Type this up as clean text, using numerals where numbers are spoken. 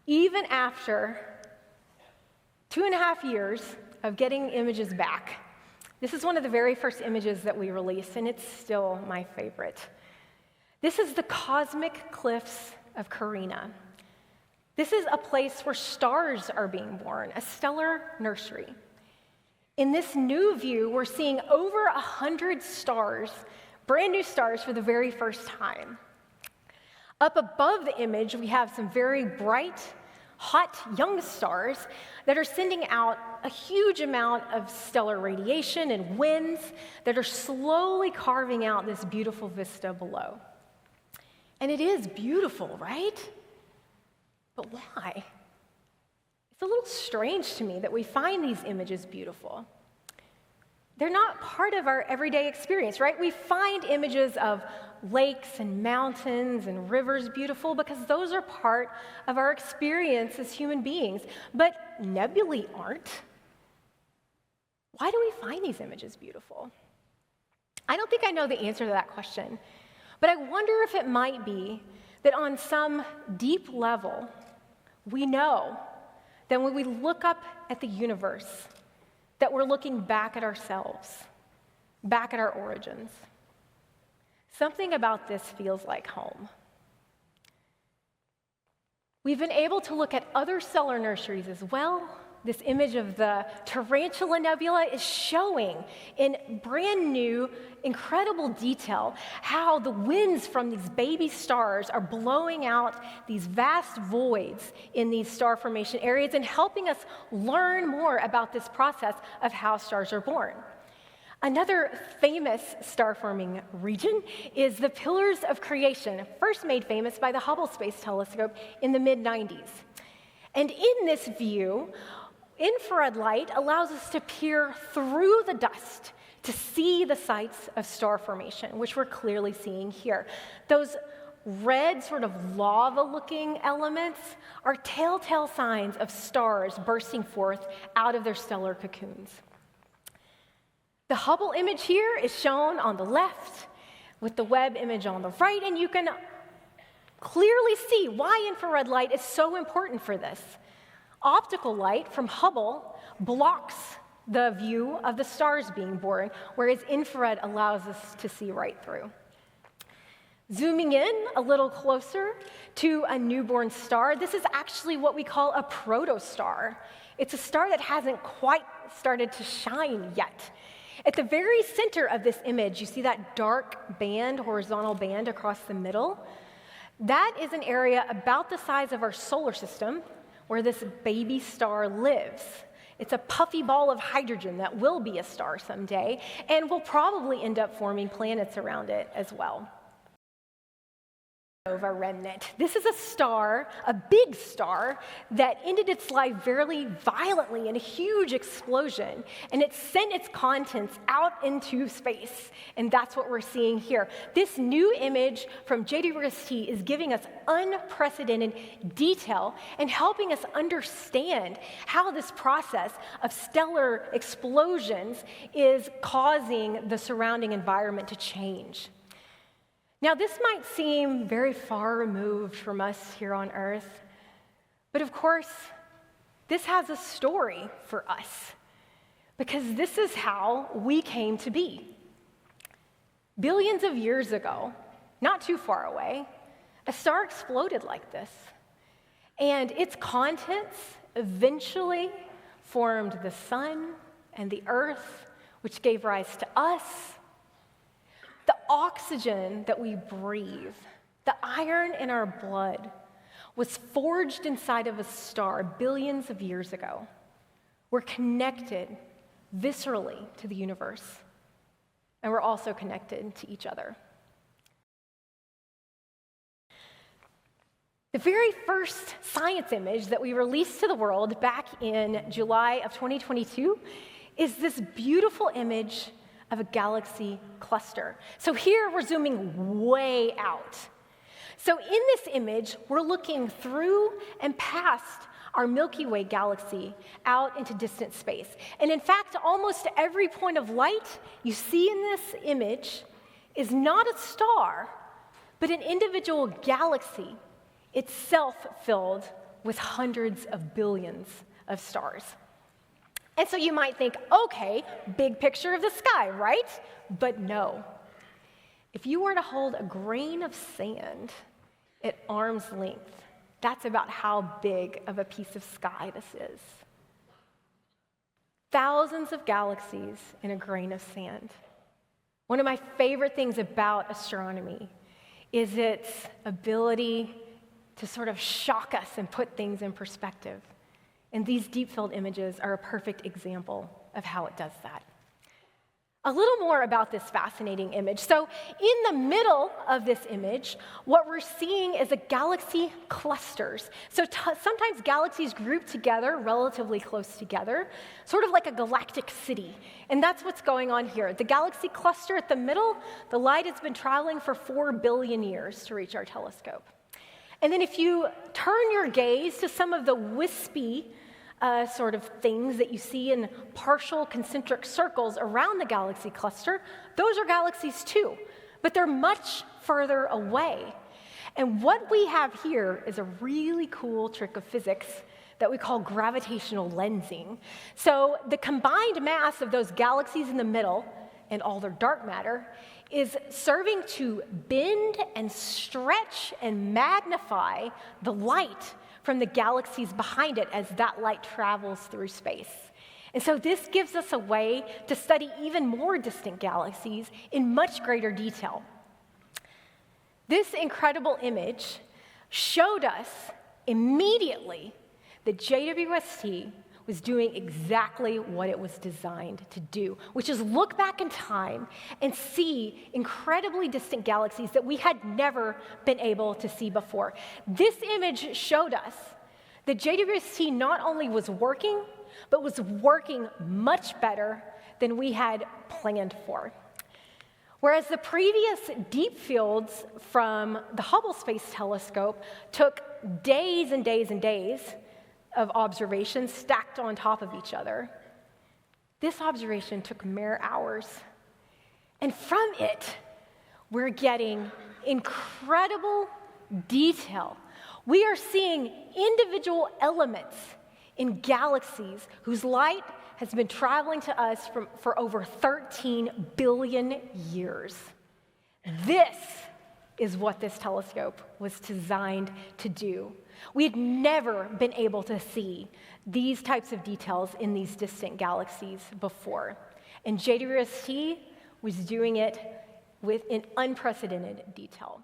Even after 2.5 years of getting images back, this is one of the very first images that we released, and it's still my favorite. This is the cosmic cliffs of Carina. This is a place where stars are being born, a stellar nursery. In this new view, we're seeing over 100 stars, brand new stars for the very first time. Up above the image, we have some very bright, hot young stars that are sending out a huge amount of stellar radiation and winds that are slowly carving out this beautiful vista below. And it is beautiful, right? But why? It's a little strange to me that we find these images beautiful. They're not part of our everyday experience, right? We find images of lakes and mountains and rivers beautiful because those are part of our experience as human beings. But nebulae aren't. Why do we find these images beautiful? I don't think I know the answer to that question, but I wonder if it might be that on some deep level, we know that when we look up at the universe, that we're looking back at ourselves, back at our origins. Something about this feels like home. We've been able to look at other stellar nurseries as well. This image of the Tarantula Nebula is showing in brand new, incredible detail how the winds from these baby stars are blowing out these vast voids in these star formation areas and helping us learn more about this process of how stars are born. Another famous star-forming region is the Pillars of Creation, first made famous by the Hubble Space Telescope in the mid-90s. And in this view, infrared light allows us to peer through the dust to see the sites of star formation, which we're clearly seeing here. Those red, sort of lava-looking elements are telltale signs of stars bursting forth out of their stellar cocoons. The Hubble image here is shown on the left with the Webb image on the right, and you can clearly see why infrared light is so important for this. Optical light from Hubble blocks the view of the stars being born, whereas infrared allows us to see right through. Zooming in a little closer to a newborn star, this is actually what we call a protostar. It's a star that hasn't quite started to shine yet. At the very center of this image, you see that dark band, horizontal band across the middle. That is an area about the size of our solar system where this baby star lives. It's a puffy ball of hydrogen that will be a star someday and will probably end up forming planets around it as well. Nova remnant. This is a star, a big star, that ended its life very violently in a huge explosion, and it sent its contents out into space, and that's what we're seeing here. This new image from JWST is giving us unprecedented detail and helping us understand how this process of stellar explosions is causing the surrounding environment to change. Now, this might seem very far removed from us here on Earth, but of course, this has a story for us, because this is how we came to be. Billions of years ago, not too far away, a star exploded like this, and its contents eventually formed the sun and the earth, which gave rise to us. The oxygen that we breathe, the iron in our blood, was forged inside of a star billions of years ago. We're connected viscerally to the universe, and we're also connected to each other. The very first science image that we released to the world back in July of 2022 is this beautiful image of a galaxy cluster. So here we're zooming way out. So in this image, we're looking through and past our Milky Way galaxy out into distant space. And in fact, almost every point of light you see in this image is not a star, but an individual galaxy, itself filled with hundreds of billions of stars. And so you might think, okay, big picture of the sky, right? But no. If you were to hold a grain of sand at arm's length, that's about how big of a piece of sky this is. Thousands of galaxies in a grain of sand. One of my favorite things about astronomy is its ability to sort of shock us and put things in perspective. And these deep field images are a perfect example of how it does that. A little more about this fascinating image. So in the middle of this image, what we're seeing is a galaxy clusters. So sometimes galaxies group together relatively close together, sort of like a galactic city. And that's what's going on here. The galaxy cluster at the middle, the light has been traveling for 4 billion years to reach our telescope. And then if you turn your gaze to some of the wispy sort of things that you see in partial concentric circles around the galaxy cluster, those are galaxies too, but they're much further away. And what we have here is a really cool trick of physics that we call gravitational lensing. So the combined mass of those galaxies in the middle and all their dark matter is serving to bend and stretch and magnify the light from the galaxies behind it as that light travels through space. And so this gives us a way to study even more distant galaxies in much greater detail. This incredible image showed us immediately that JWST was doing exactly what it was designed to do, which is look back in time and see incredibly distant galaxies that we had never been able to see before. This image showed us that JWST not only was working, but was working much better than we had planned for. Whereas the previous deep fields from the Hubble Space Telescope took days and days and days of observations stacked on top of each other, this observation took mere hours. And from it, we're getting incredible detail. We are seeing individual elements in galaxies whose light has been traveling to us for over 13 billion years. This is what this telescope was designed to do. We had never been able to see these types of details in these distant galaxies before. And JWST was doing it with an unprecedented detail.